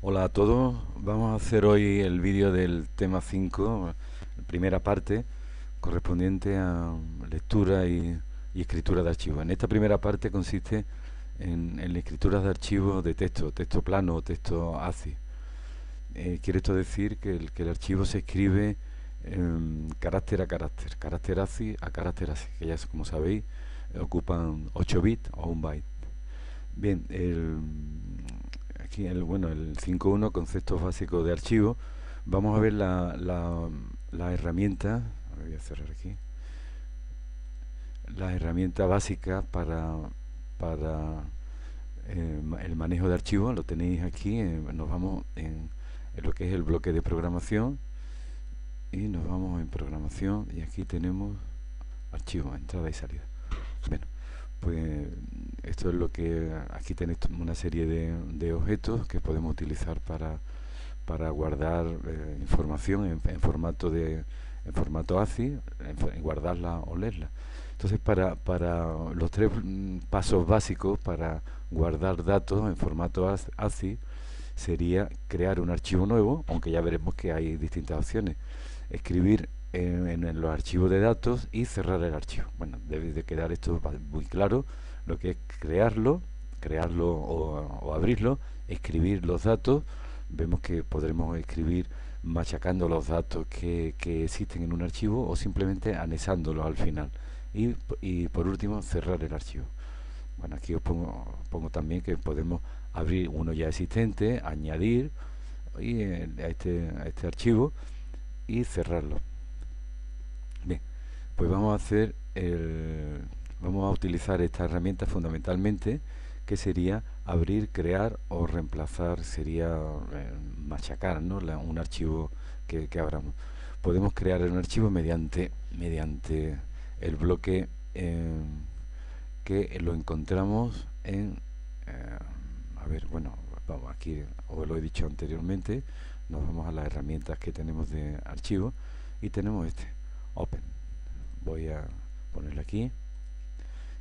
Hola a todos, vamos a hacer hoy el vídeo del tema 5, primera parte, correspondiente a lectura y escritura de archivos. En esta primera parte consiste en la escritura de archivos de texto, texto plano o texto ACI. Quiere esto decir que el archivo se escribe carácter a carácter, carácter ACI a carácter ACI, que ya como sabéis ocupan 8 bits o un byte. Bien, aquí el 5.1, conceptos básicos de archivo. Vamos a ver la herramienta, voy a cerrar aquí, la herramienta básica para el manejo de archivos. Lo tenéis aquí, nos vamos en lo que es el bloque de programación y nos vamos en programación y aquí tenemos archivos, entrada y salida. Bueno, pues esto es lo que aquí tenéis una serie de objetos que podemos utilizar para guardar información en formato ACI, en guardarla o leerla. Entonces, para los tres pasos básicos para guardar datos en formato ACI sería crear un archivo nuevo, aunque ya veremos que hay distintas opciones. Escribir en los archivos de datos y cerrar el archivo. Bueno, debe de quedar esto muy claro, lo que es crearlo o abrirlo, escribir los datos. Vemos que podremos escribir machacando los datos que existen en un archivo o simplemente anexándolos al final. Y por último, cerrar el archivo. Bueno, aquí os pongo también que podemos abrir uno ya existente, añadir a este archivo y cerrarlo. Bien, pues vamos a utilizar esta herramienta fundamentalmente, que sería abrir, crear o reemplazar, sería machacar, ¿no? Un archivo que abramos. Podemos crear un archivo mediante el bloque que lo encontramos eh, a ver, bueno, vamos aquí, os lo he dicho anteriormente, nos vamos a las herramientas que tenemos de archivo y tenemos Open. Voy a ponerlo aquí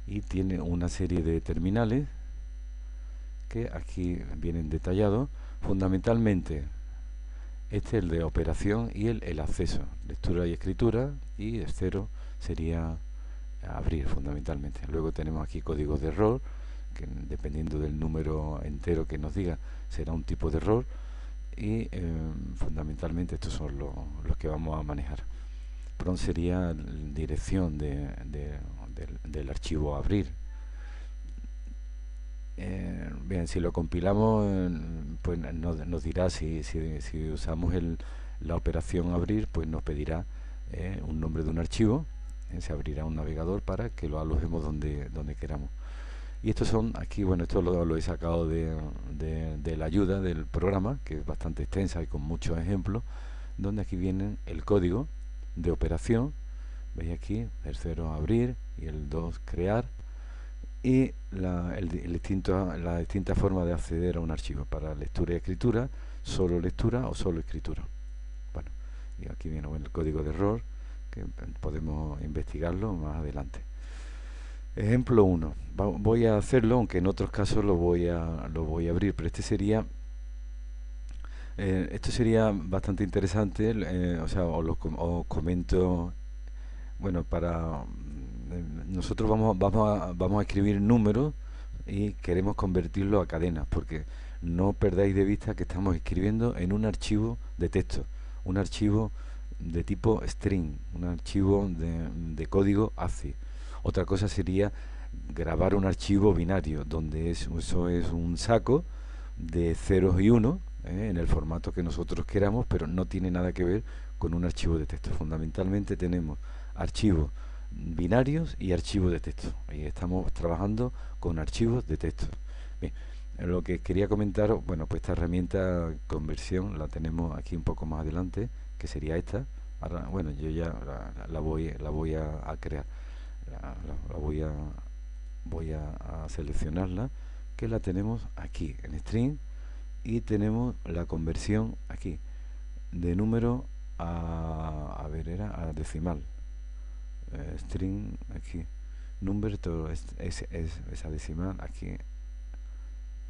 y tiene una serie de terminales que aquí vienen detallados. Fundamentalmente, este es el de operación y el acceso, lectura y escritura, y el cero sería abrir fundamentalmente. Luego tenemos aquí códigos de error, que dependiendo del número entero que nos diga será un tipo de error, y fundamentalmente estos son los que vamos a manejar. Prompt sería dirección del archivo a abrir. Bien, si lo compilamos, pues nos dirá si usamos la operación abrir, pues nos pedirá un nombre de un archivo. Se abrirá un navegador para que lo alojemos donde queramos. Y estos son aquí, bueno, esto lo he sacado de la ayuda del programa, que es bastante extensa y con muchos ejemplos, donde aquí viene el código de operación. Veis aquí el 0 abrir y el 2 crear, y la distinta forma de acceder a un archivo para lectura y escritura, solo lectura o solo escritura. Bueno, y aquí viene el código de error, que podemos investigarlo más adelante. Ejemplo 1. Voy a hacerlo, aunque en otros casos lo voy a abrir, pero esto sería bastante interesante, o sea, os comento. Bueno, nosotros vamos a escribir números y queremos convertirlo a cadenas, porque no perdáis de vista que estamos escribiendo en un archivo de texto, un archivo de tipo string, un archivo de código ACI. Otra cosa sería grabar un archivo binario, donde eso es un saco de ceros y unos, en el formato que nosotros queramos, pero no tiene nada que ver con un archivo de texto. Fundamentalmente tenemos archivos binarios y archivos de texto. Y estamos trabajando con archivos de texto. Bien, lo que quería comentar, bueno, pues esta herramienta conversión la tenemos aquí un poco más adelante, que sería esta. Ahora, bueno, yo ya la voy a crear. La voy a seleccionarla, que la tenemos aquí en string, y tenemos la conversión aquí de número a ver, era a decimal. String aquí, number, todo es esa decimal aquí.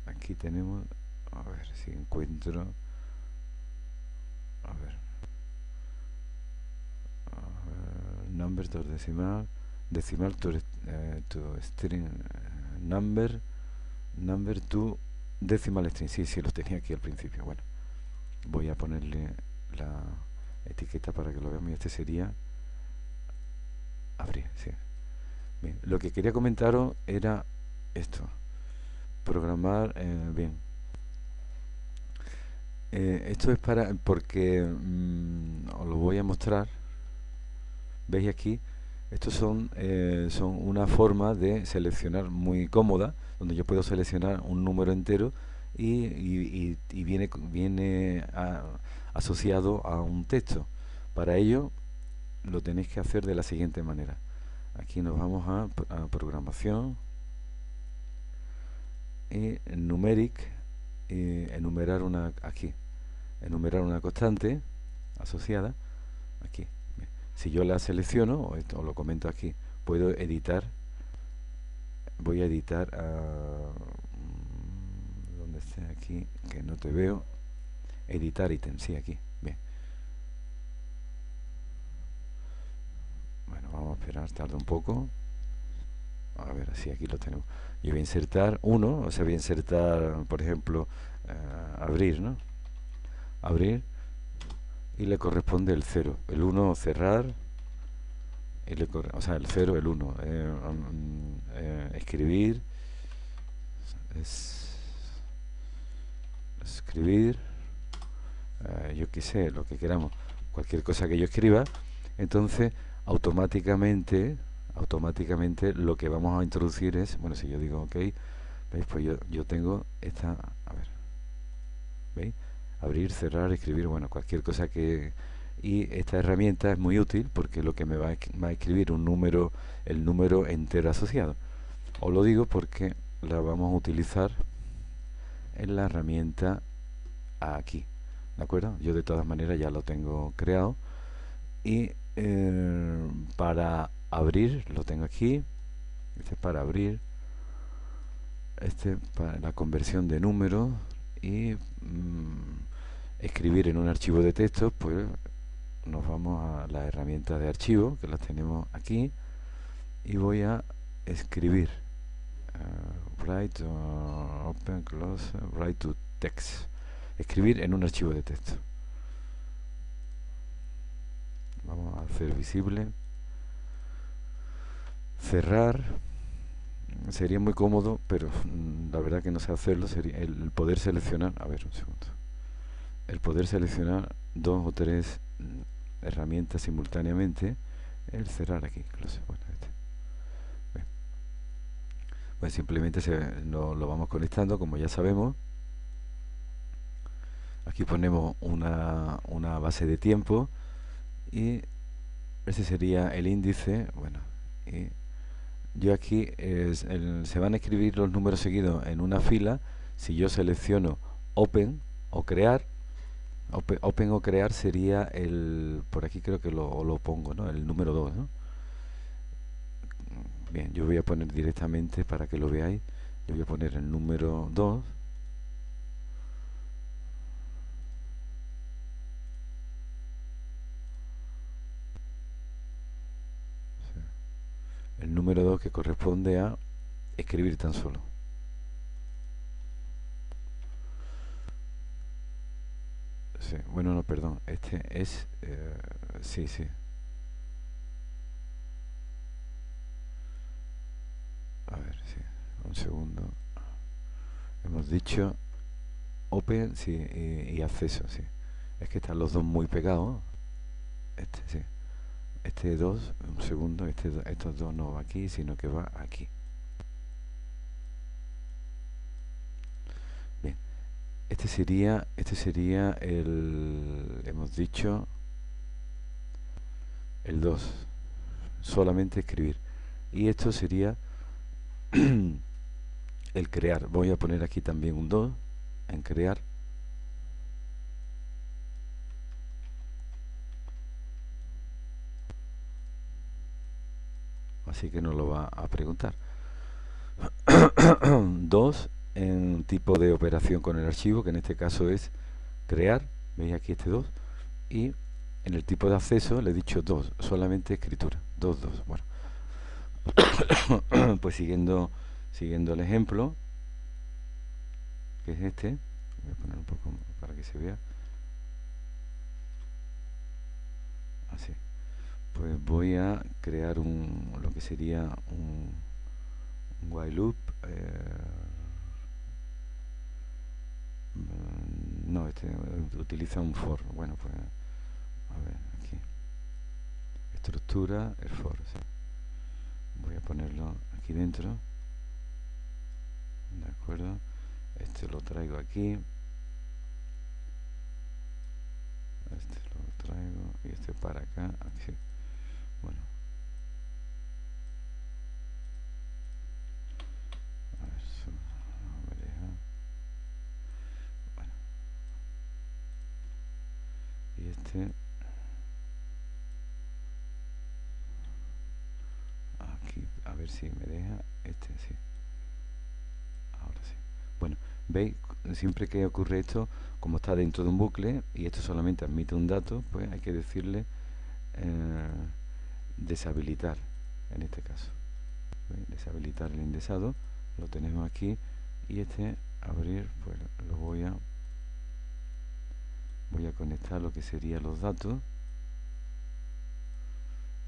Aquí tenemos, A ver si encuentro. A ver. Number to decimal. Decimal to string number. Number to decimal string. Sí, sí, los tenía aquí al principio. Bueno, voy a ponerle la etiqueta para que lo veamos. Y este sería abrir, sí. Bien, lo que quería comentaros era esto. Programar, bien. Esto es porque os lo voy a mostrar. ¿Veis aquí? Estos son una forma de seleccionar muy cómoda, donde yo puedo seleccionar un número entero y viene asociado a un texto. Para ello lo tenéis que hacer de la siguiente manera. Aquí nos vamos a programación y numeric, enumerar una constante asociada aquí. Si yo la selecciono, o lo comento aquí, puedo editar. Voy a editar donde esté aquí, que no te veo. Editar ítem, sí, aquí. Bien. Bueno, vamos a esperar, tarda un poco. A ver, así aquí lo tenemos. Yo voy a insertar uno, o sea, voy a insertar, por ejemplo, abrir, ¿no? Abrir, y le corresponde el 0. El 1, cerrar, y o sea, el 0, el 1. Escribir, escribir, yo qué sé, lo que queramos, cualquier cosa que yo escriba. Entonces automáticamente lo que vamos a introducir es, bueno, si yo digo ok, veis, pues yo tengo esta, a ver, veis, abrir, cerrar, escribir, bueno, cualquier cosa que... Y esta herramienta es muy útil porque lo que me va a escribir el número entero asociado. Os lo digo porque la vamos a utilizar en la herramienta aquí, ¿de acuerdo? Yo de todas maneras ya lo tengo creado. Y para abrir, lo tengo aquí. Este es para abrir. Este para la conversión de números. Y escribir en un archivo de texto, pues nos vamos a la herramienta de archivo, que las tenemos aquí. Y voy a escribir. Write, open, close, write to text. Escribir en un archivo de texto. Vamos a hacer visible. Cerrar. Sería muy cómodo, pero la verdad que no sé hacerlo. Sería el poder seleccionar. A ver, un segundo. El poder seleccionar dos o tres herramientas simultáneamente. El cerrar aquí. Bueno, Bien. Pues simplemente lo vamos conectando, como ya sabemos. Aquí ponemos una base de tiempo y ese sería el índice. Bueno, y yo aquí se van a escribir los números seguidos en una fila. Si yo selecciono Open o Crear, Open o Crear sería por aquí creo que lo pongo, ¿no? El número 2, ¿no? Bien, yo voy a poner directamente para que lo veáis. Yo voy a poner el número 2. El número 2 que corresponde a escribir tan solo. Sí, bueno, no, perdón. Este es... sí, sí. A ver, sí. Un segundo. Hemos dicho Open, sí, y acceso, sí. Es que están los dos muy pegados. Este, sí. Este 2, un segundo, estos dos no va aquí, sino que va aquí. Bien. Este sería hemos dicho, el 2. Solamente escribir. Y esto sería el crear. Voy a poner aquí también un 2 en crear. Así que nos lo va a preguntar. 2 en tipo de operación con el archivo, que en este caso es crear, veis aquí este 2, y en el tipo de acceso le he dicho 2, solamente escritura, 2, 2. Bueno, pues siguiendo el ejemplo, que es este, voy a poner un poco para que se vea, así, pues voy a crear lo que sería un while loop, no, este utiliza un for. Bueno, pues a ver, aquí estructura, el for, sí. Voy a ponerlo aquí dentro, de acuerdo, este lo traigo aquí, este lo traigo y este para acá, aquí. Bueno, a ver, no me deja. Bueno, y este aquí, a ver si me deja, este sí, ahora sí. Bueno, veis, siempre que ocurre esto, como está dentro de un bucle y esto solamente admite un dato, pues hay que decirle deshabilitar, en este caso. ¿Veis? Deshabilitar el indexado, lo tenemos aquí, y este abrir, pues lo voy a conectar lo que serían los datos,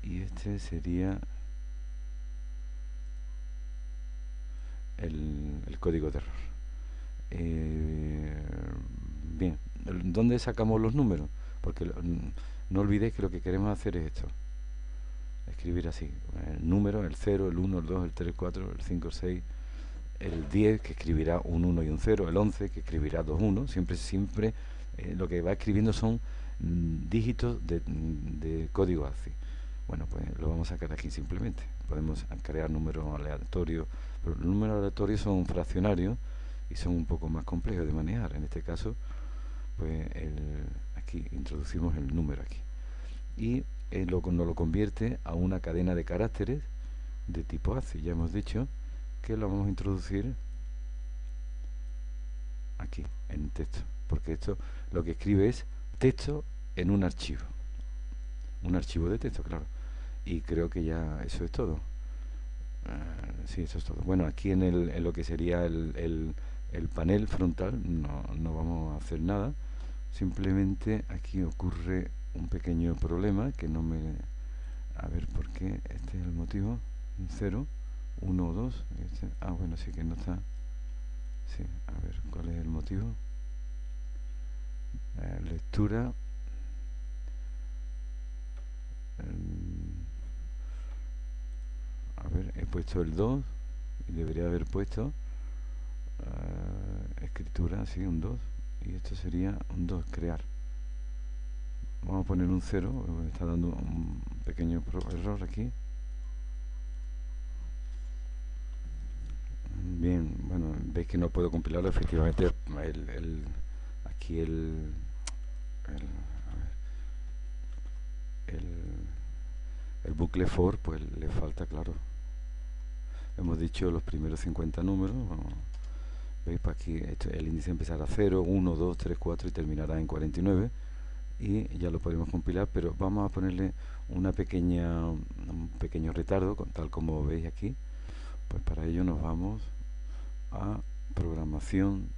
y este sería el código de error. Bien, ¿dónde sacamos los números? Porque no olvidéis que lo que queremos hacer es esto, escribir así, el número, el 0, el 1, el 2, el 3, el 4, el 5, el 6, el 10, que escribirá un 1 y un 0, el 11, que escribirá dos 1, siempre lo que va escribiendo son dígitos de código ASCII. Bueno, pues lo vamos a sacar aquí simplemente. Podemos crear números aleatorios, pero los números aleatorios son fraccionarios y son un poco más complejos de manejar. En este caso, pues aquí introducimos el número aquí. Y nos lo convierte a una cadena de caracteres de tipo ASCII. Ya hemos dicho que lo vamos a introducir aquí, en texto, porque esto lo que escribe es texto en un archivo de texto, claro. Y creo que ya eso es todo. Sí, eso es todo. Bueno, aquí en lo que sería el panel frontal no vamos a hacer nada. Simplemente aquí ocurre un pequeño problema que no me... A ver, ¿por qué? Este es el motivo. 0, 1 o 2. Bueno, sí que no está. Sí, a ver, ¿cuál es el motivo? Lectura. A ver, he puesto el 2 y debería haber puesto escritura, sí, un 2, y esto sería un 2, crear. Vamos a poner un 0, me está dando un pequeño error aquí. Bien, bueno, veis que no puedo compilarlo, efectivamente aquí el bucle for, pues le falta, claro. Hemos dicho los primeros 50 números. Veis, para aquí el índice empezará 0, 1, 2, 3, 4 y terminará en 49. Y ya lo podemos compilar, pero vamos a ponerle un pequeño retardo, tal como veis aquí. Pues para ello nos vamos a programación,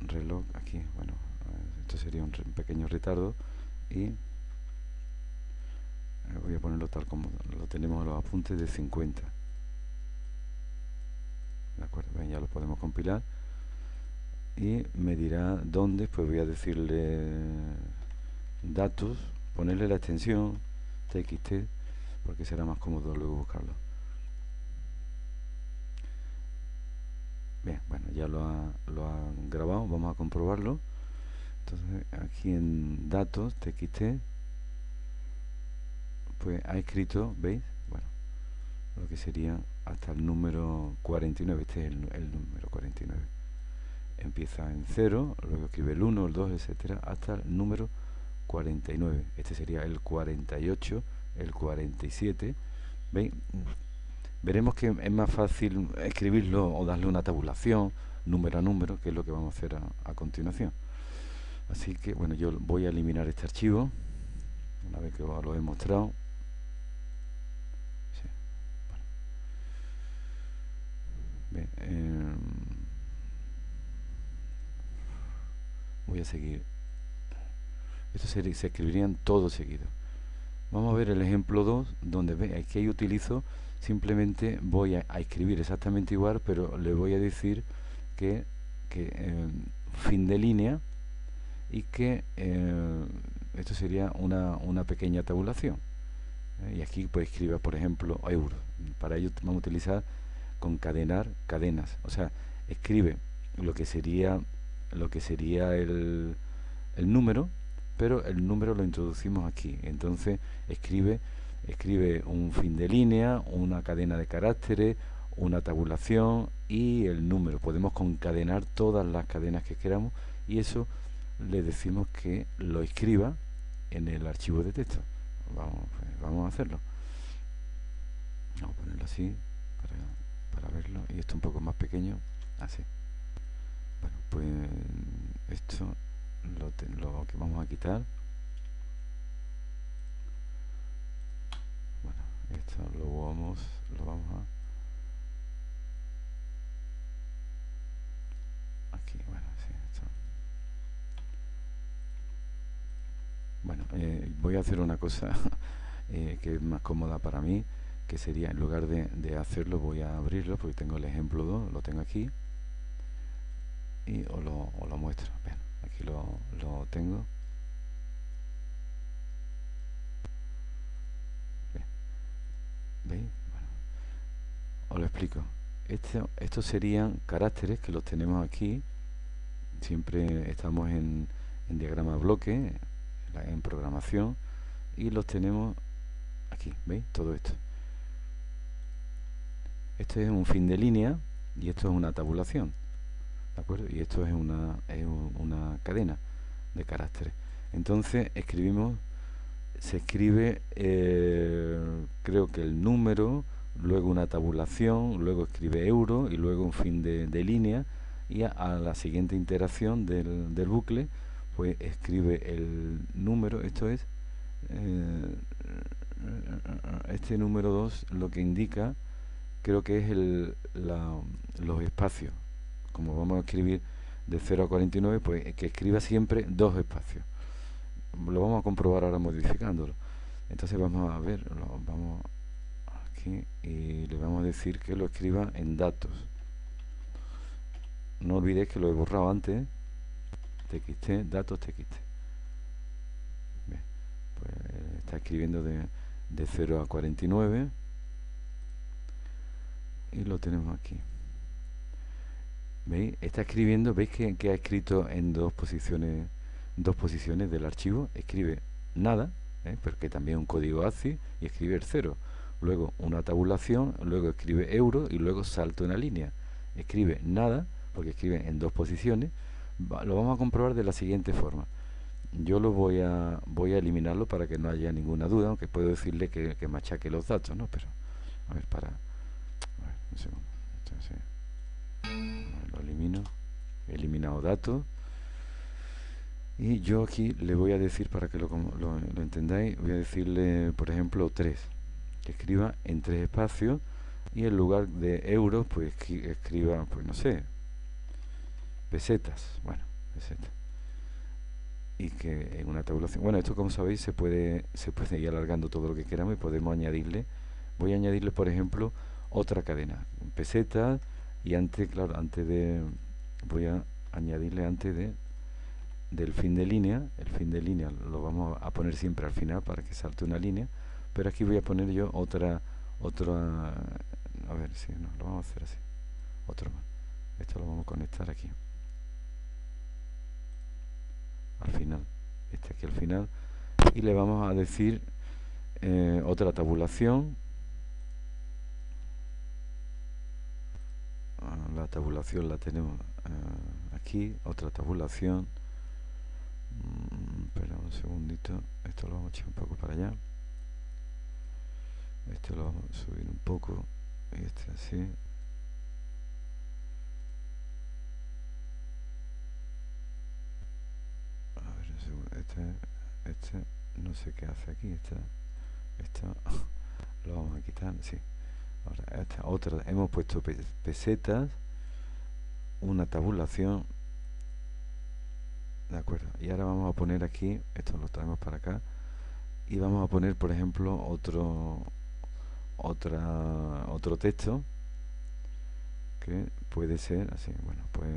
reloj, aquí, bueno, esto sería un pequeño retardo, y voy a ponerlo tal como lo tenemos en los apuntes de 50. De acuerdo, bien, ya lo podemos compilar y me dirá dónde. Pues voy a decirle datos, ponerle la extensión txt, porque será más cómodo luego buscarlo. Bien, bueno, ya lo ha grabado, vamos a comprobarlo. Entonces aquí en datos txt, pues ha escrito, ¿veis? Bueno, lo que sería hasta el número 49. Este es el número 49. Empieza en 0, luego escribe el 1, el 2, etcétera, hasta el número 49. Este sería el 48, el 47. ¿Veis? Veremos que es más fácil escribirlo o darle una tabulación, número a número, que es lo que vamos a hacer a continuación. Así que, bueno, yo voy a eliminar este archivo, una vez que os lo he mostrado. Sí, bueno. Bien, voy a seguir. Esto se escribirían todos seguidos. Vamos a ver el ejemplo 2, donde aquí ahí utilizo, simplemente voy a escribir exactamente igual, pero le voy a decir que fin de línea, y que esto sería una pequeña tabulación. Y aquí pues escriba, por ejemplo, euro. Para ello vamos a utilizar concadenar cadenas. O sea, escribe lo que sería el número, pero el número lo introducimos aquí. Entonces escribe un fin de línea, una cadena de caracteres, una tabulación y el número. Podemos concadenar todas las cadenas que queramos, y eso le decimos que lo escriba en el archivo de texto. Vamos a hacerlo. Vamos a ponerlo así para verlo, y esto un poco más pequeño, así. Bueno, pues esto lo que vamos a quitar. Bueno, esto lo vamos a aquí. Bueno, sí, esto. Bueno, voy a hacer una cosa que es más cómoda para mí, que sería, en lugar de hacerlo, voy a abrirlo, porque tengo el ejemplo 2, lo tengo aquí, y os lo muestro. Bien, aquí lo tengo. Bien, ¿veis? Bueno, os lo explico. Estos serían caracteres que los tenemos aquí. Siempre estamos en diagrama de bloque, en programación, y los tenemos aquí, ¿veis? Todo esto. Este es un fin de línea y esto es una tabulación, ¿de acuerdo? Y esto es una cadena de caracteres. Entonces se escribe, creo que el número, luego una tabulación, luego escribe euro y luego un fin de línea, y a la siguiente iteración del bucle pues escribe el número. Esto es este número 2, lo que indica, creo que es los espacios. Como vamos a escribir de 0 a 49, pues que escriba siempre dos espacios. Lo vamos a comprobar ahora modificándolo. Entonces vamos a ver, vamos aquí y le vamos a decir que lo escriba en datos. No olvidéis que lo he borrado antes. Txt, datos, txt. Bien, pues está escribiendo de 0 a 49 y lo tenemos aquí. ¿Veis? Está escribiendo, ¿veis que ha escrito en dos posiciones del archivo? Escribe nada, porque también es un código ASCII, y escribe el 0. Luego una tabulación, luego escribe euro y luego salto una línea. Escribe nada, porque escribe en dos posiciones. Lo vamos a comprobar de la siguiente forma. Yo voy a eliminarlo para que no haya ninguna duda, aunque puedo decirle que machaque los datos, ¿no? Pero, a ver, un segundo. Entonces, lo elimino. He eliminado datos. Y yo aquí le voy a decir, para que lo entendáis, voy a decirle, por ejemplo, 3. Que escriba en 3 espacios, y en lugar de euros, pues escriba, pues no sé, pesetas. Bueno, pesetas. Y que en una tabulación, bueno, esto, como sabéis, se puede ir alargando todo lo que queramos, y podemos añadirle. Voy a añadirle, por ejemplo, otra cadena, pesetas, y voy a añadirle antes del fin de línea. El fin de línea lo vamos a poner siempre al final para que salte una línea, pero aquí voy a poner yo otra, a ver si no, lo vamos a hacer así, otro más. Esto lo vamos a conectar aquí al final, aquí al final, y le vamos a decir otra tabulación. La tabulación la tenemos aquí, otra tabulación. Espera un segundito, esto lo vamos a echar un poco para allá, esto lo vamos a subir un poco. y este así. A ver, este no sé qué hace aquí, esto lo vamos a quitar, sí. Ahora, esta otra, hemos puesto pesetas, una tabulación, de acuerdo. Y ahora vamos a poner aquí, esto lo traemos para acá, y vamos a poner, por ejemplo, otro texto que puede ser así, bueno, pues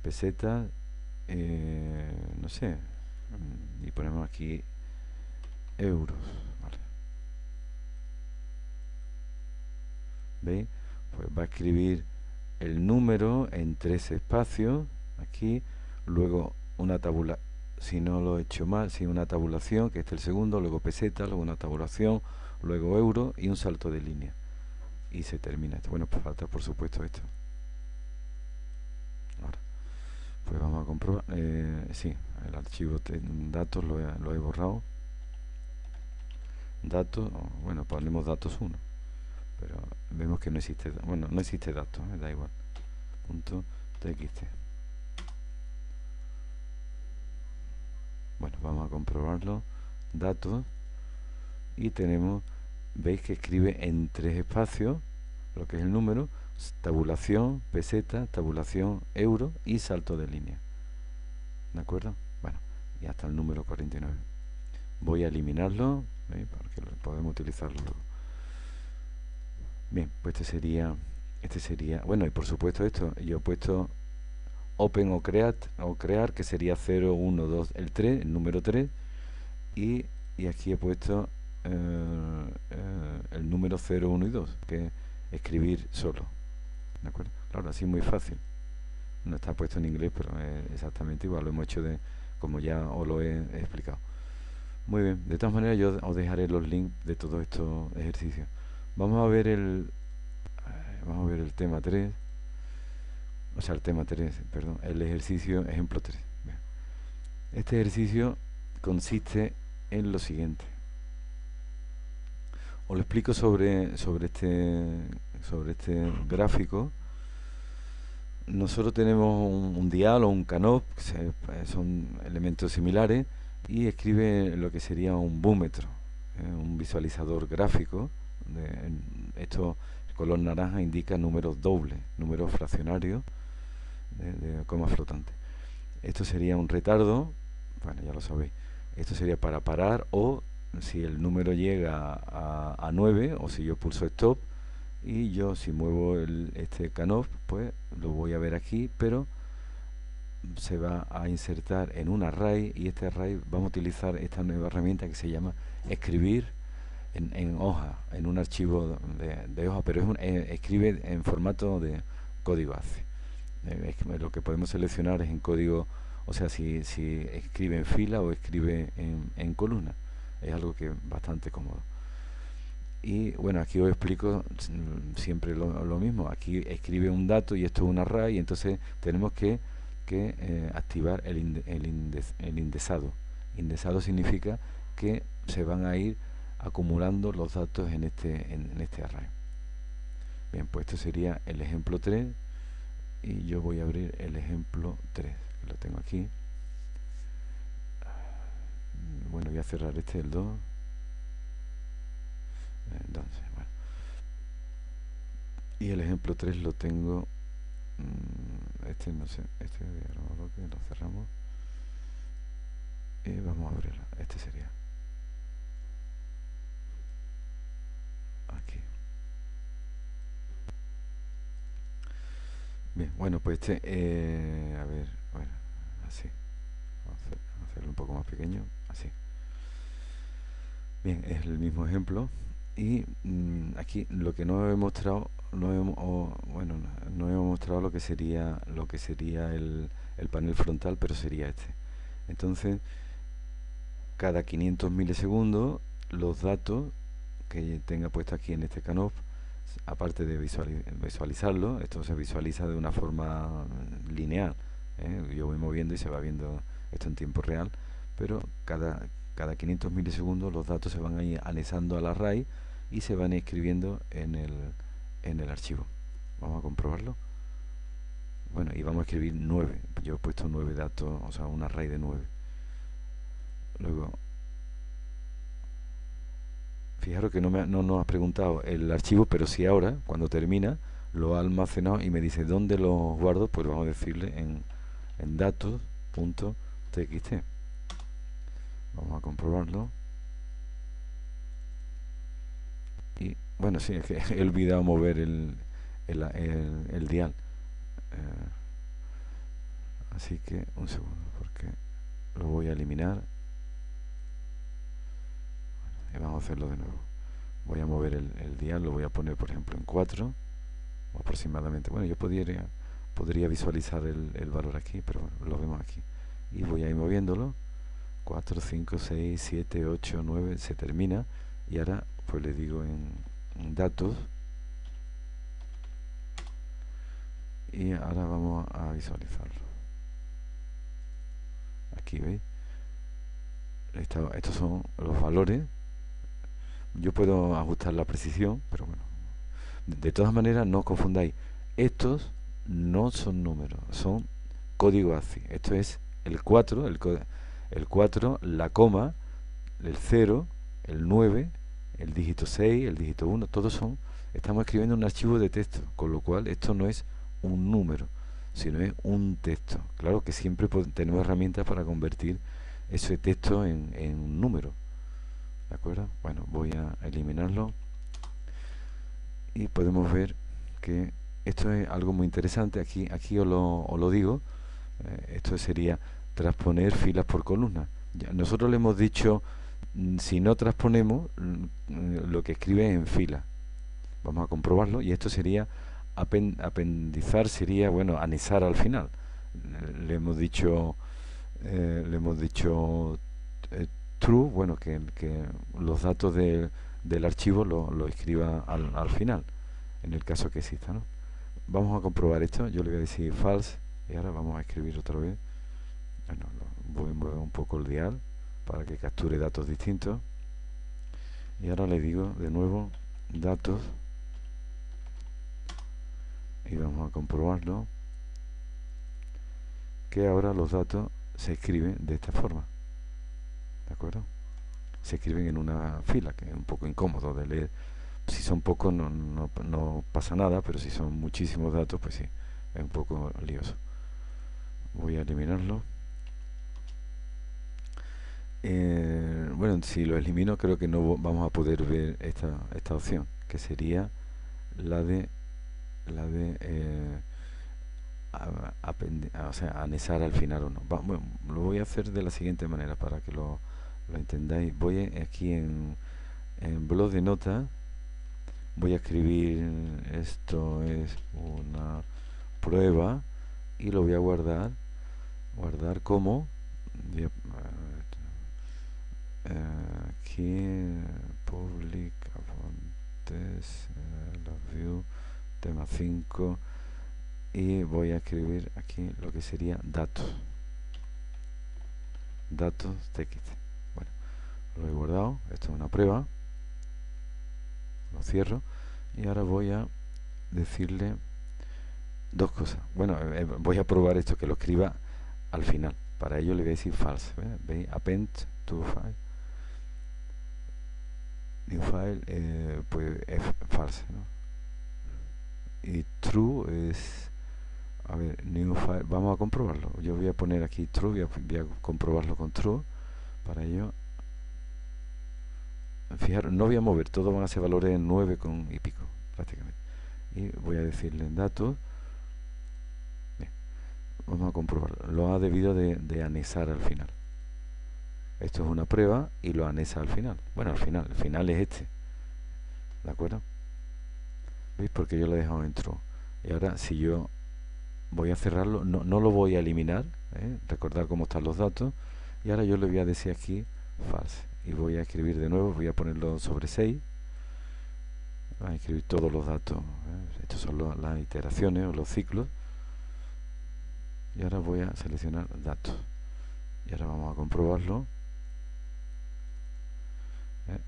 pesetas, no sé, y ponemos aquí euros, ¿vale? ¿Veis? Pues va a escribir el número en 3 espacios aquí, luego una tabula, si no lo he hecho mal, si una tabulación, que este es el segundo, luego peseta, luego una tabulación, luego euro y un salto de línea. Y se termina esto. Bueno, pues falta por supuesto esto. Ahora, pues vamos a comprobar. Sí, el archivo datos lo he borrado. Datos, bueno, ponemos datos 1. Pero vemos que no existe, bueno, no existe datos, da igual. Punto txt. Bueno, vamos a comprobarlo. Datos. Y tenemos, veis que escribe en 3 espacios lo que es el número, tabulación, peseta, tabulación, euro y salto de línea. ¿De acuerdo? Bueno, y hasta el número 49. Voy a eliminarlo, ¿veis? Porque podemos utilizarlo luego. Bien, pues este sería, bueno, y por supuesto esto, yo he puesto open o crear, que sería 0, 1, 2, el número 3, y aquí he puesto el número 0, 1 y 2, que es escribir solo. ¿De acuerdo? Claro, así muy fácil. No está puesto en inglés, pero es exactamente igual, lo hemos hecho como ya os lo he explicado. Muy bien, de todas maneras yo os dejaré los links de todos estos ejercicios. Vamos a ver el tema 3, o sea, el tema 3, perdón, el ejercicio ejemplo 3. Bien. Este ejercicio consiste en lo siguiente. Os lo explico sobre este gráfico. Nosotros tenemos un dial o un canop, que son elementos similares, y escribe lo que sería un búmetro, un visualizador gráfico. Esto, el color naranja indica números dobles, números fraccionarios de coma flotante. Esto sería un retardo, bueno, ya lo sabéis. Esto sería para parar, o si el número llega a 9, o si yo pulso stop, y yo si muevo este canop, pues lo voy a ver aquí, pero se va a insertar en un array, y este array vamos a utilizar esta nueva herramienta que se llama escribir en hoja, en un archivo de hoja, pero escribe en formato de código ACE. Lo que podemos seleccionar es en código, o sea, si escribe en fila o escribe en columna. Es algo que es bastante cómodo. Y bueno, aquí os explico siempre lo mismo. Aquí escribe un dato y esto es un array, y entonces tenemos que activar el indexado. Indexado significa que se van a ir acumulando los datos en este array. Bien, pues esto sería el ejemplo 3, y yo voy a abrir el ejemplo 3, que lo tengo aquí. Bueno, voy a cerrar el 2. Entonces, bueno. Y el ejemplo 3 lo tengo, no sé, lo cerramos. Y vamos a abrirlo. Este sería aquí. Bien, bueno, pues a ver, bueno, así. Vamos a hacerlo un poco más pequeño, así. Bien, es el mismo ejemplo. Y aquí lo que no he mostrado, no hemos mostrado lo que sería el panel frontal, pero sería este. Entonces, cada 500 milisegundos, los datos que tenga puesto aquí en este canop, aparte de visualizarlo, esto se visualiza de una forma lineal. Yo voy moviendo y se va viendo esto en tiempo real, pero cada 500 milisegundos los datos se van a ir anexando al array y se van escribiendo en en el archivo. Vamos a comprobarlo. Bueno, y vamos a escribir 9. Yo he puesto 9 datos, o sea, un array de 9. Luego, fijaros que no nos ha preguntado el archivo, pero sí ahora, cuando termina, lo ha almacenado y me dice dónde lo guardo. Pues vamos a decirle en datos.txt. Vamos a comprobarlo. Y bueno, sí, es que he olvidado mover el dial. Así que un segundo, porque lo voy a eliminar. Y vamos a hacerlo de nuevo. Voy a mover el dial, lo voy a poner por ejemplo en 4 aproximadamente. Bueno, yo podría visualizar el valor aquí, pero bueno, lo vemos aquí. Y voy a ir moviéndolo. 4, 5, 6, 7, 8, 9, se termina. Y ahora pues le digo en datos. Y ahora vamos a visualizarlo. Aquí veis. Estos son los valores. Yo puedo ajustar la precisión, pero bueno. De todas maneras, no os confundáis. Estos no son números, son código ASCII. Esto es el 4, el 4, la coma, el 0, el 9, el dígito 6, el dígito 1, todos son... Estamos escribiendo un archivo de texto, con lo cual esto no es un número, sino es un texto. Claro que siempre tenemos herramientas para convertir ese texto en un número. ¿De acuerdo? Bueno, voy a eliminarlo. Y podemos ver que esto es algo muy interesante. Aquí os lo digo. Esto sería transponer filas por columnas. Nosotros le hemos dicho, si no transponemos, lo que escribe en fila. Vamos a comprobarlo. Y esto sería, apendizar sería, bueno, anexar al final. Le hemos dicho true, bueno, que los datos del archivo lo escriba al final, en el caso que exista, ¿no? Vamos a comprobar esto. Yo le voy a decir false y ahora vamos a escribir otra vez. Bueno, voy a mover un poco el dial para que capture datos distintos. Y ahora le digo de nuevo datos y vamos a comprobarlo, que ahora los datos se escriben de esta forma. ¿De acuerdo? Se escriben en una fila, que es un poco incómodo de leer. Si son pocos no pasa nada, pero si son muchísimos datos, pues sí, es un poco lioso. Voy a eliminarlo. Bueno, si lo elimino creo que no vamos a poder ver esta opción, que sería la de o sea, anexar al final o no. Bueno, lo voy a hacer de la siguiente manera para que lo entendáis. Voy aquí en blog de notas. Voy a escribir esto es una prueba y lo voy a guardar como aquí public apuntes la view tema 5 y voy a escribir aquí lo que sería datos txt. Bueno, lo he guardado. Esto es una prueba. Lo cierro y ahora voy a decirle dos cosas. Bueno, voy a probar esto, que lo escriba al final. Para ello le voy a decir false. ¿Veis? Append to file. New file, pues es false, ¿no? Y true es... A ver, new file. Vamos a comprobarlo. Yo voy a poner aquí true, voy a comprobarlo con true. Para ello... Fijaros, no voy a mover, todos van a ser valores en 9 y pico, prácticamente. Y voy a decirle en datos. Bien, vamos a comprobarlo. Lo ha debido de anexar al final. Esto es una prueba y lo anexa al final. Bueno, al final, el final es este. ¿De acuerdo? ¿Veis? Porque yo lo he dejado en true. Y ahora, si yo voy a cerrarlo, no lo voy a eliminar. Recordar cómo están los datos. Y ahora yo le voy a decir aquí false. Y voy a escribir de nuevo, voy a ponerlo sobre 6. Voy a escribir todos los datos. Estos son las iteraciones o los ciclos. Y ahora voy a seleccionar datos. Y ahora vamos a comprobarlo.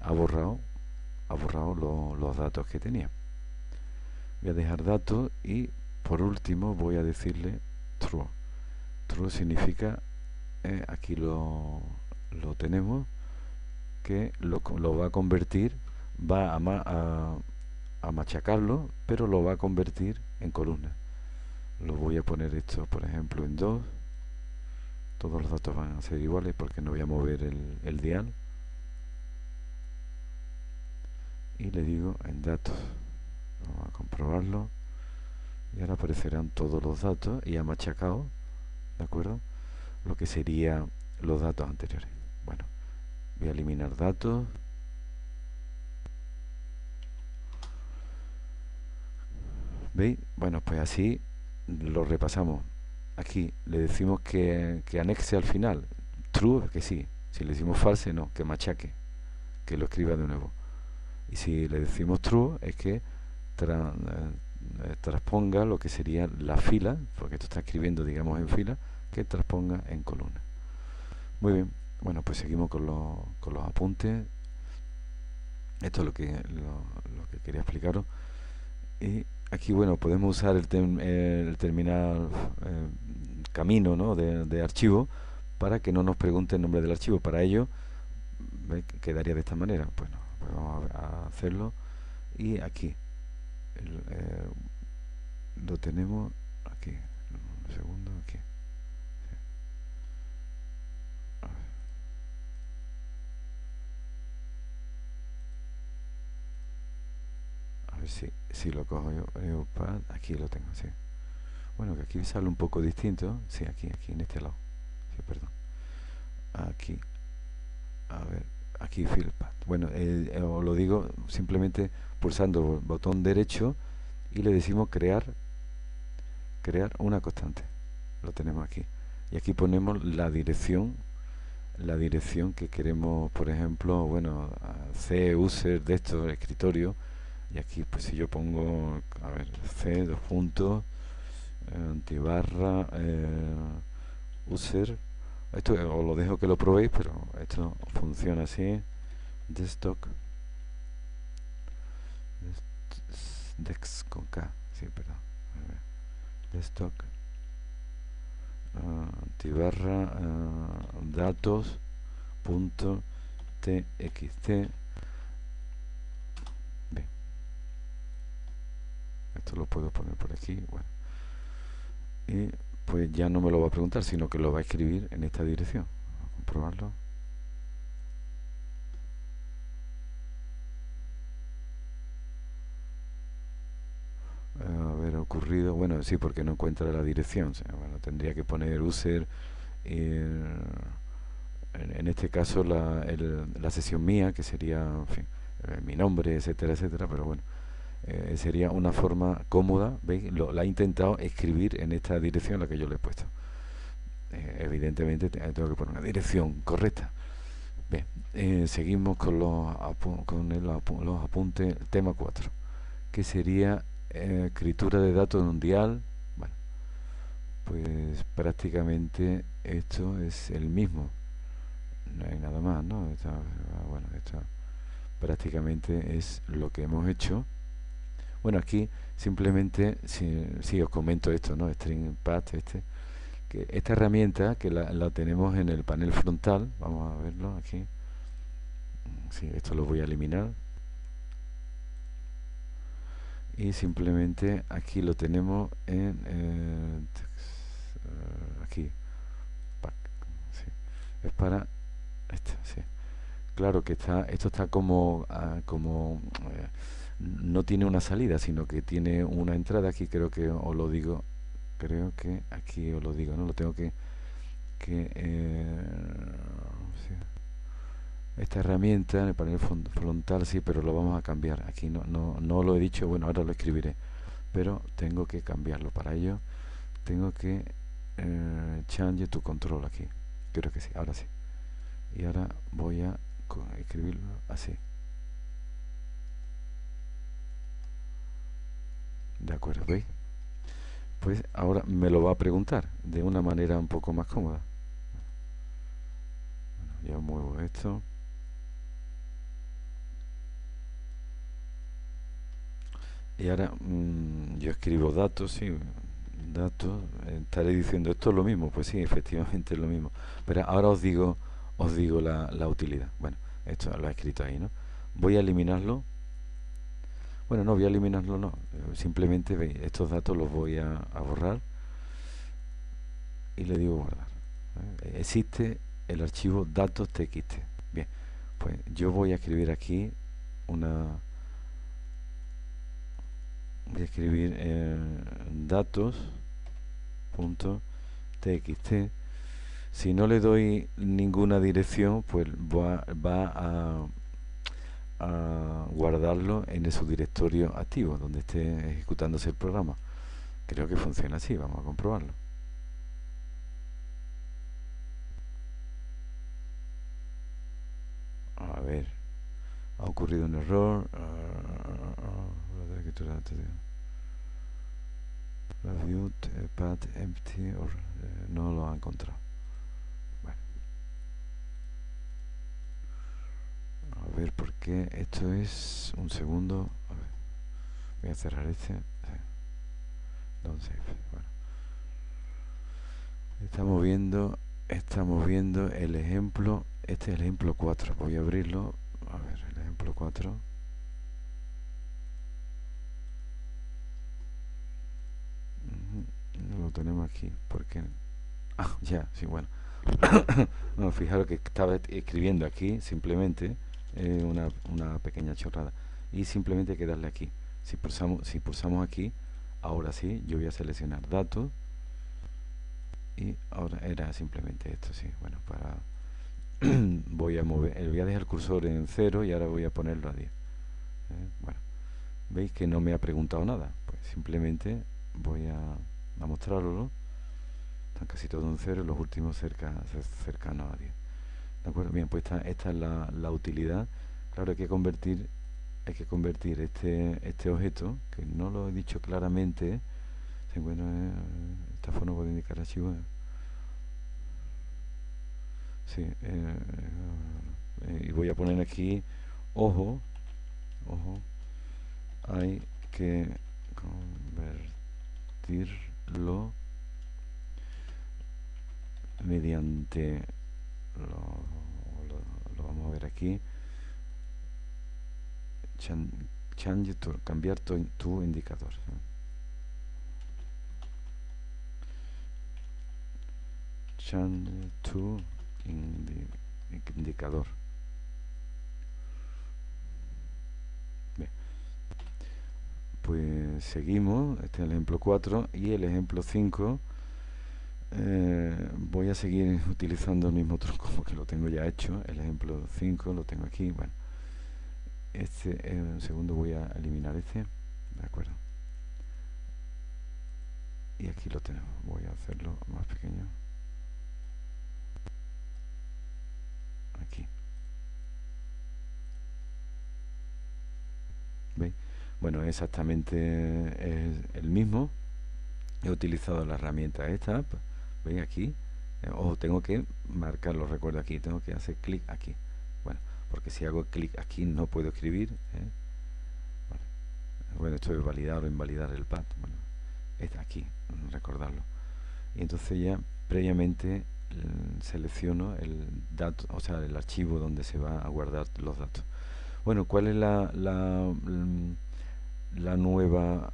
Ha borrado los datos que tenía. voy a dejar datos y por último voy a decirle true. True significa, aquí lo tenemos, que lo va a convertir, va a machacarlo, pero lo va a convertir en columna. Lo voy a poner esto, por ejemplo, en 2. Todos los datos van a ser iguales porque no voy a mover el dial. Y le digo en datos. Vamos a comprobarlo. Y ahora aparecerán todos los datos y ha machacado, ¿de acuerdo?, lo que serían los datos anteriores. Bueno, voy a eliminar datos. ¿Veis? Bueno, pues así lo repasamos. Aquí le decimos que anexe al final. True, que sí. Si le decimos false, no, que machaque, que lo escriba de nuevo. Y si le decimos true, es que transponga lo que sería la fila, porque esto está escribiendo, digamos, en fila, que transponga en columna. Muy bien, bueno, pues seguimos con los apuntes. Esto es lo que quería explicaros. Y aquí, bueno, podemos usar el terminal camino, ¿no?, de archivo, para que no nos pregunte el nombre del archivo. Para ello, ¿veis?, quedaría de esta manera. Bueno, pues vamos a hacerlo. Y aquí lo tenemos aquí. Un segundo, aquí. Sí. A ver si lo cojo yo. Aquí lo tengo, sí. Bueno, que aquí sale un poco distinto. Sí, aquí en este lado. Sí, perdón. Aquí. A ver, aquí FieldPath. Bueno, os lo digo simplemente pulsando el botón derecho y le decimos crear una constante. Lo tenemos aquí. Y aquí ponemos la dirección que queremos, por ejemplo, bueno, C user de esto, el escritorio. Y aquí, pues si yo pongo, a ver, C, dos puntos, antibarra, user. Esto os lo dejo que lo probéis, pero esto funciona así. Desktop. Dex con K, sí, perdón. Desktop. Antibarra, datos punto txt. Bien, esto lo puedo poner por aquí. Bueno, y pues ya no me lo va a preguntar, sino que lo va a escribir en esta dirección. Vamos a comprobarlo. Haber ocurrido, bueno, sí, porque no encuentra la dirección. O sea, bueno, tendría que poner user, en este caso la sesión mía, que sería, en fin, mi nombre, etcétera, etcétera, pero bueno, sería una forma cómoda. ¿Veis? La he intentado escribir en esta dirección en la que yo le he puesto. Evidentemente tengo que poner una dirección correcta. Bien, seguimos con los apuntes. Tema 4, que sería escritura de datos en un dial. Bueno, pues prácticamente esto es el mismo, no hay nada más, ¿no? Bueno, esto prácticamente es lo que hemos hecho. Bueno, aquí simplemente, si os comento esto, ¿no? StringPath, que esta herramienta que la tenemos en el panel frontal. Vamos a verlo aquí. Sí, esto lo voy a eliminar. Y simplemente aquí lo tenemos en aquí. Sí. Es para esto, sí. Claro que esto está como no tiene una salida, sino que tiene una entrada. Aquí creo que os lo digo. Creo que aquí os lo digo, ¿no? Lo tengo que sí. Esta herramienta en el panel frontal, sí, pero lo vamos a cambiar. Aquí no lo he dicho, bueno, ahora lo escribiré, pero tengo que cambiarlo. Para ello tengo que change to control aquí. Creo que sí, ahora sí. Y ahora voy a escribirlo así. De acuerdo, ¿veis? Pues ahora me lo va a preguntar de una manera un poco más cómoda. Bueno, ya muevo esto. Y ahora yo escribo datos, sí, datos, estaré diciendo esto es lo mismo, pues sí, efectivamente es lo mismo. Pero ahora os digo la utilidad. Bueno, esto lo he escrito ahí, ¿no? Voy a eliminarlo. Bueno, no voy a eliminarlo, no. Simplemente veis, estos datos los voy a borrar y le digo guardar. Existe el archivo datos.txt. Bien, pues yo voy a escribir aquí una. Voy a escribir datos.txt. Si no le doy ninguna dirección, pues va a guardarlo en su directorio activo, donde esté ejecutándose el programa. Creo que funciona así, vamos a comprobarlo. A ver, ha ocurrido un error. Review path empty no lo ha encontrado. Bueno, a ver por qué. Esto es un segundo. A ver, voy a cerrar este. Don't save. Bueno, estamos viendo el ejemplo. Este es el ejemplo 4. Voy a abrirlo. A ver, el ejemplo 4. No lo tenemos aquí. ¿Por qué? Ah, ya, sí, bueno. No, fijaros que estaba escribiendo aquí simplemente una pequeña chorrada. Y simplemente hay que darle aquí. Si pulsamos aquí, ahora sí, yo voy a seleccionar datos. Y ahora era simplemente esto, sí. Bueno, voy a dejar el cursor en 0 y ahora voy a ponerlo a 10. Bueno, veis que no me ha preguntado nada. Pues simplemente voy a mostrarlo. Están casi todos en 0, los últimos cercanos a 10. ¿De acuerdo? Bien, pues esta es la utilidad. Claro, hay que convertir este objeto, que no lo he dicho claramente, se encuentra esta forma puede indicar archivos. Sí, y voy a poner aquí, ojo, hay que convertirlo mediante, lo vamos a ver aquí, cambiar tu indicador. Change to indicador. Bien. Pues seguimos. Este es el ejemplo 4 y el ejemplo 5. Voy a seguir utilizando el mismo truco porque lo tengo ya hecho. El ejemplo 5 lo tengo aquí. Bueno, un segundo voy a eliminar este. De acuerdo. Y aquí lo tenemos. Voy a hacerlo más pequeño. Aquí. ¿Veis? Bueno, exactamente es el mismo. He utilizado la herramienta esta. ¿Veis aquí? O tengo que marcarlo, recuerdo aquí. Tengo que hacer clic aquí. Bueno, porque si hago clic aquí no puedo escribir. Bueno, esto es validar o invalidar el path. Bueno, está aquí, recordarlo. Y entonces ya previamente selecciono el dato, o sea, el archivo donde se va a guardar los datos. Bueno, ¿cuál es la nueva,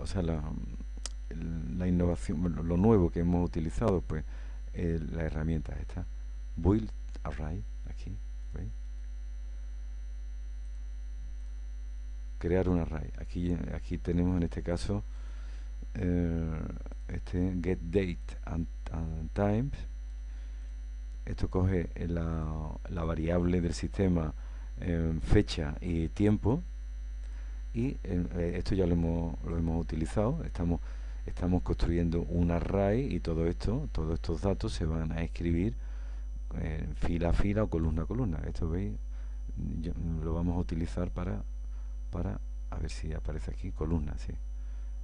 o sea, la innovación, lo nuevo que hemos utilizado? Pues la herramienta esta, Build Array, aquí, ¿veis? Crear un array. Aquí tenemos en este caso get date and times. Esto coge la variable del sistema fecha y tiempo, y esto ya lo hemos utilizado. Estamos construyendo un array y todos estos datos se van a escribir fila a fila o columna a columna. Esto, veis, lo vamos a utilizar para a ver si aparece aquí columna, sí.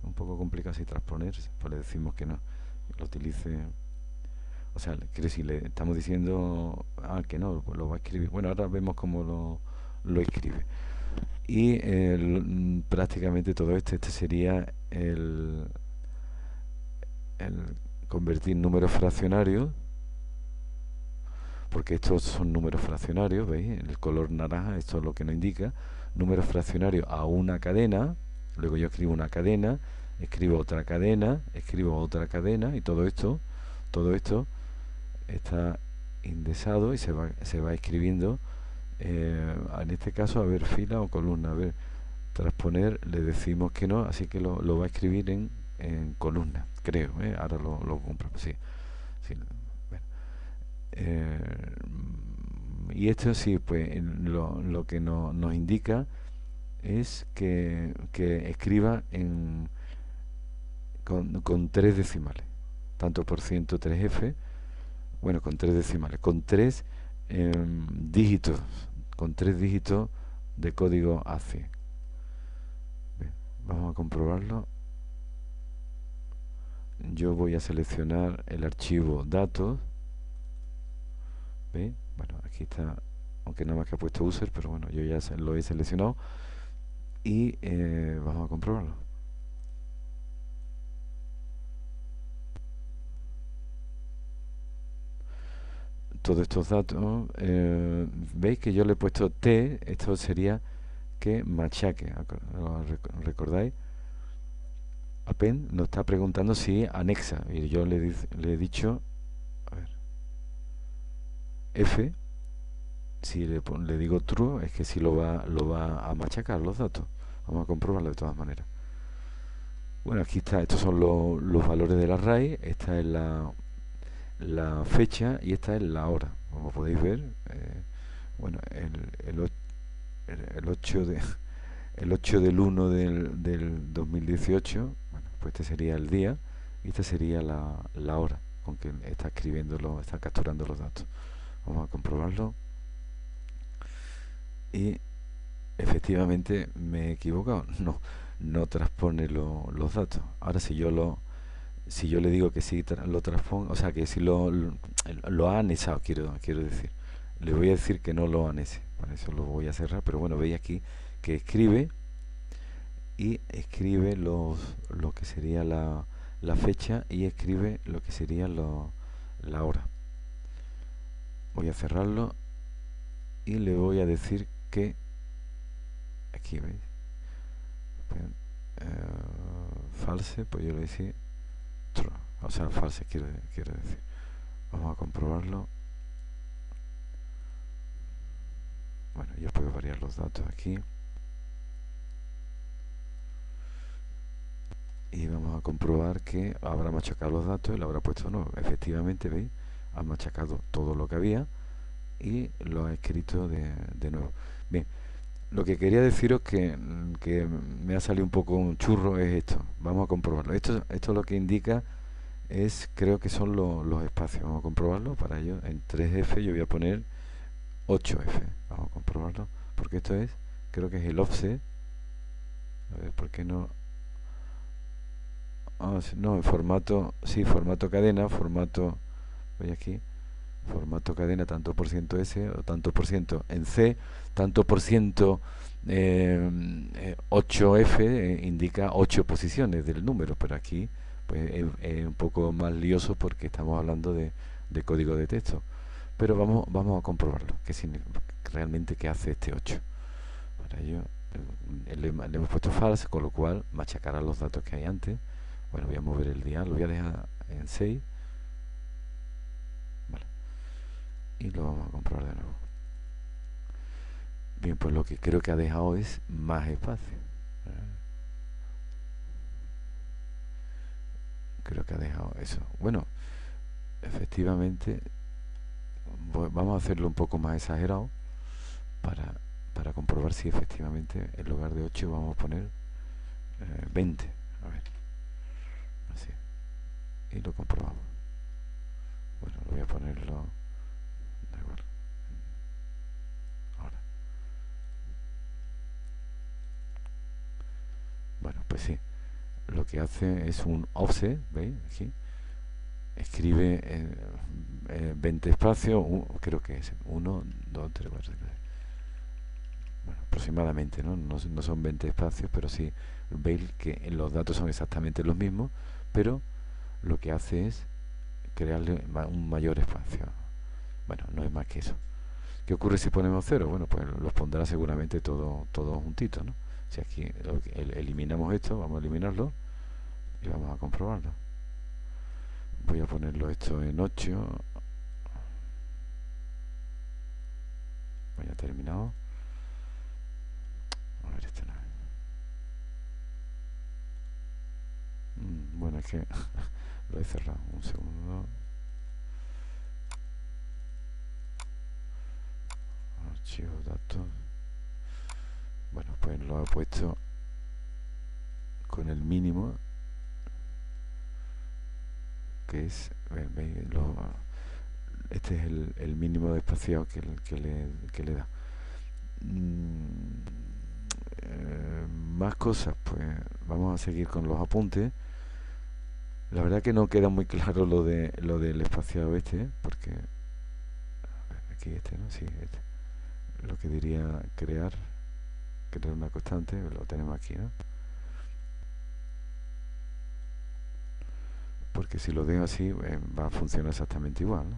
Un poco complicado si transponer, pues le decimos que no, lo utilice. O sea, quiero decir, le estamos diciendo que no, pues lo va a escribir. Bueno, ahora vemos cómo lo escribe. y prácticamente todo este sería el convertir números fraccionarios, porque estos son números fraccionarios, ¿veis? El color naranja, esto es lo que nos indica, números fraccionarios a una cadena, luego yo escribo una cadena, escribo otra cadena, escribo otra cadena, y todo esto está indexado y se va escribiendo, en este caso, a ver, fila o columna, a ver, transponer, le decimos que no, así que lo va a escribir en columna, creo, ahora lo compro, sí, sí, bueno. Y esto sí, pues lo que nos indica es que escriba con tres decimales, tanto por ciento 3F, bueno, con tres decimales, con tres dígitos, con tres dígitos de código ACI. Bien, vamos a comprobarlo. Yo voy a seleccionar el archivo datos. ¿Veis? Bueno, aquí está, aunque nada más que ha puesto user, pero bueno, yo ya lo he seleccionado y vamos a comprobarlo. Todos estos datos, veis que yo le he puesto T, esto sería que machaque, ¿recordáis? Append nos está preguntando si anexa, y yo le he dicho, a ver, F, si le digo true, es que si lo va a machacar los datos. Vamos a comprobarlo de todas maneras. Bueno, aquí está, estos son los valores del array, esta es la fecha y esta es la hora. Como podéis ver, bueno, el 8 de el 8 del 1 del 2018, bueno, pues este sería el día y esta sería la hora con que está está capturando los datos. Vamos a comprobarlo. Y efectivamente me he equivocado, no transpone los datos. Ahora si yo le digo que sí lo transponga, o sea que si lo ha anexado, quiero decir, le voy a decir que no lo anexe, para eso lo voy a cerrar, pero bueno, veis aquí que escribe y escribe lo que sería la fecha y escribe lo que sería la hora. Voy a cerrarlo y le voy a decir que aquí veis, false, pues yo le voy a decir true, o sea, false quiero decir. Vamos a comprobarlo. Bueno, yo puedo variar los datos aquí y vamos a comprobar que habrá machacado los datos y le habrá puesto no. Efectivamente, veis, ha machacado todo lo que había y lo ha escrito de nuevo. Bien, lo que quería deciros que me ha salido un poco un churro es esto. Vamos a comprobarlo. Esto lo que indica es, creo que son los espacios. Vamos a comprobarlo. Para ello, en 3F yo voy a poner 8F. Vamos a comprobarlo. Porque esto es, creo que es el offset. A ver, ¿por qué no? No, en formato, sí, formato cadena, voy aquí, formato cadena, tanto por ciento S o tanto por ciento en C, tanto por ciento 8F indica 8 posiciones del número, pero aquí pues es un poco más lioso porque estamos hablando de código de texto. Pero vamos a comprobarlo, realmente qué hace este 8. Para ello le hemos puesto false, con lo cual machacará los datos que hay antes. Bueno, voy a mover el dial, lo voy a dejar en 6. Vale. Y lo vamos a comprobar de nuevo. Bien, pues lo que creo que ha dejado es más espacio. Creo que ha dejado eso. Bueno, efectivamente, vamos a hacerlo un poco más exagerado para comprobar si efectivamente en lugar de 8 vamos a poner 20. A ver. Así. Y lo comprobamos. Bueno, lo voy a ponerlo. Da igual. Ahora. Bueno, pues sí. Lo que hace es un offset, ¿veis? Aquí. Escribe 20 espacios, creo que es 1, 2, 3, 4, 5. Bueno, aproximadamente, ¿no? No son 20 espacios, pero sí veis que los datos son exactamente los mismos, pero lo que hace es crearle un mayor espacio. Bueno, no es más que eso. ¿Qué ocurre si ponemos cero? Bueno, pues los pondrá seguramente todo juntito, ¿no? Si aquí eliminamos esto, vamos a eliminarlo y vamos a comprobarlo. Voy a ponerlo esto en 8. Ya terminado. A ver, este no. Bueno, es que lo he cerrado. Un segundo. Archivo, datos. Bueno, pues lo he puesto con el mínimo, que es, ¿veis? Este es el mínimo de espacio que le da. Más cosas, pues vamos a seguir con los apuntes. La verdad que no queda muy claro lo del espaciado este, porque aquí este, ¿no? Sí, este. Lo que diría crear una constante, lo tenemos aquí, ¿no? Porque si lo dejo así, va a funcionar exactamente igual, ¿no?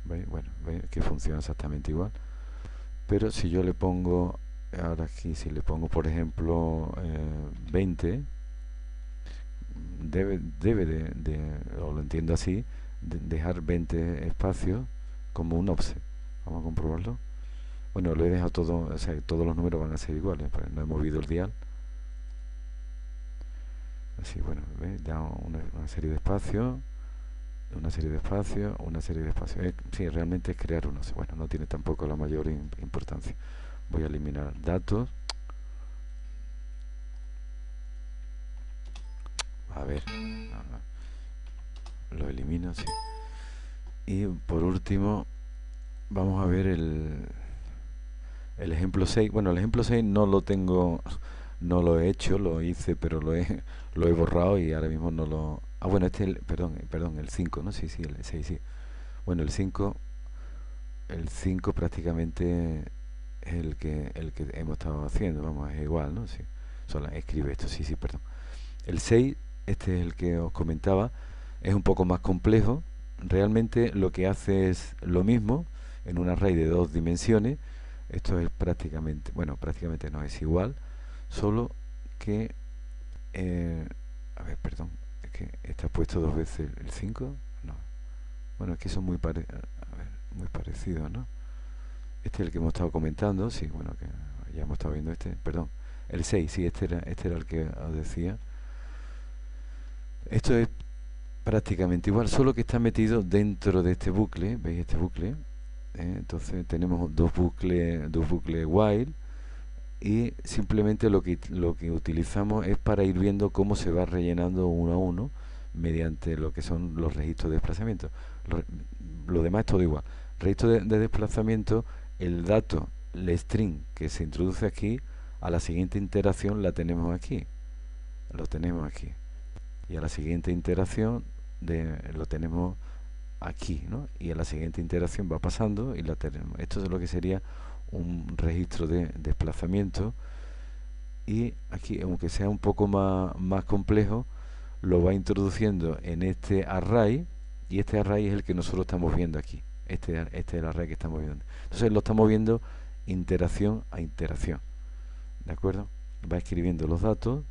¿Veis? Bueno, veis que funciona exactamente igual. Pero si yo le pongo, ahora aquí, si le pongo, por ejemplo, 20, debe o lo entiendo así, dejar 20 espacios como un offset. Vamos a comprobarlo. Bueno, lo he dejado todo, o sea, todos los números van a ser iguales, pues no he movido el dial. Así, bueno, ¿veis? Da una serie de espacios, una serie de espacios, una serie de espacios. Sí, realmente es crear uno. Bueno, no tiene tampoco la mayor importancia. Voy a eliminar datos. A ver, lo elimino, sí. Y por último, vamos a ver el ejemplo 6. Bueno, el ejemplo 6 no lo tengo, no lo he hecho, lo hice, pero lo he borrado y ahora mismo no lo... Ah, bueno, este es perdón, el 5, ¿no? Sí, el 6, sí. Bueno, el 5 prácticamente es el que hemos estado haciendo, vamos, es igual, ¿no? Sí. Solo escribe esto, sí, perdón. El 6, este es el que os comentaba, es un poco más complejo. Realmente lo que hace es lo mismo en un array de 2 dimensiones. Esto es prácticamente, bueno, prácticamente no es igual, solo que, a ver, perdón, es que está puesto 2 veces el 5, no. Bueno, es que son muy parecidos, ¿no? Este es el que hemos estado comentando, sí, bueno, que ya hemos estado viendo este, perdón, el 6, sí, este era el que os decía. Esto es prácticamente igual, solo que está metido dentro de este bucle, ¿veis este bucle? Entonces tenemos dos bucles while y simplemente lo que utilizamos es para ir viendo cómo se va rellenando uno a uno mediante lo que son los registros de desplazamiento. Lo demás es todo igual. Registro de desplazamiento, el dato, el string que se introduce aquí, a la siguiente iteración la tenemos aquí. Lo tenemos aquí. Y a la siguiente iteración lo tenemos aquí, ¿no? Y a la siguiente iteración va pasando y la tenemos. Esto es lo que sería un registro de desplazamiento, y aquí, aunque sea un poco más complejo, lo va introduciendo en este array, y este array es el que nosotros estamos viendo aquí. Este es el array que estamos viendo. Entonces lo estamos viendo interacción a interacción, ¿de acuerdo? Va escribiendo los datos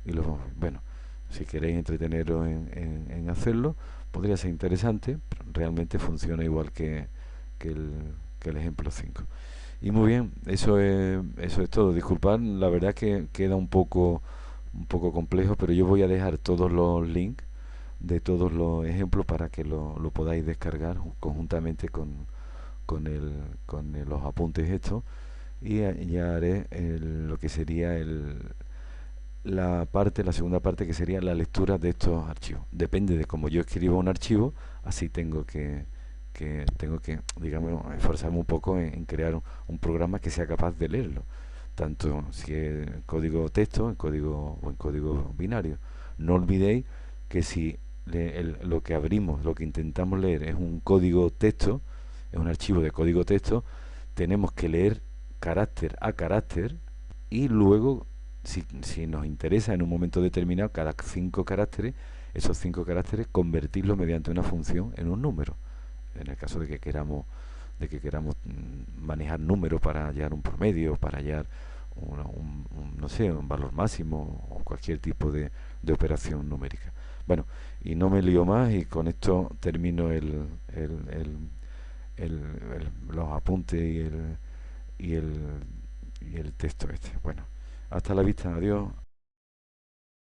y los vamos viendo. Bueno, si queréis entreteneros en hacerlo, podría ser interesante, pero realmente funciona igual que el ejemplo 5. Y muy bien, eso es todo. Disculpad, la verdad que queda un poco complejo, pero yo voy a dejar todos los links de todos los ejemplos para que lo podáis descargar conjuntamente con los apuntes estos, y ya haré lo que sería la segunda parte, que sería la lectura de estos archivos. Depende de cómo yo escriba un archivo, así tengo que digamos, esforzarme un poco en crear un programa que sea capaz de leerlo, tanto si es código texto, en código binario. No olvidéis que si lo que abrimos, lo que intentamos leer es un código texto, es un archivo de código texto, tenemos que leer carácter a carácter y luego, si nos interesa en un momento determinado, cada 5 caracteres, esos 5 caracteres, convertirlos mediante una función en un número. En el caso de que queramos manejar números para hallar un promedio, para hallar no sé, un valor máximo o cualquier tipo de operación numérica. Bueno, y no me lío más y con esto termino los apuntes y el texto este. Bueno, hasta la vista, adiós.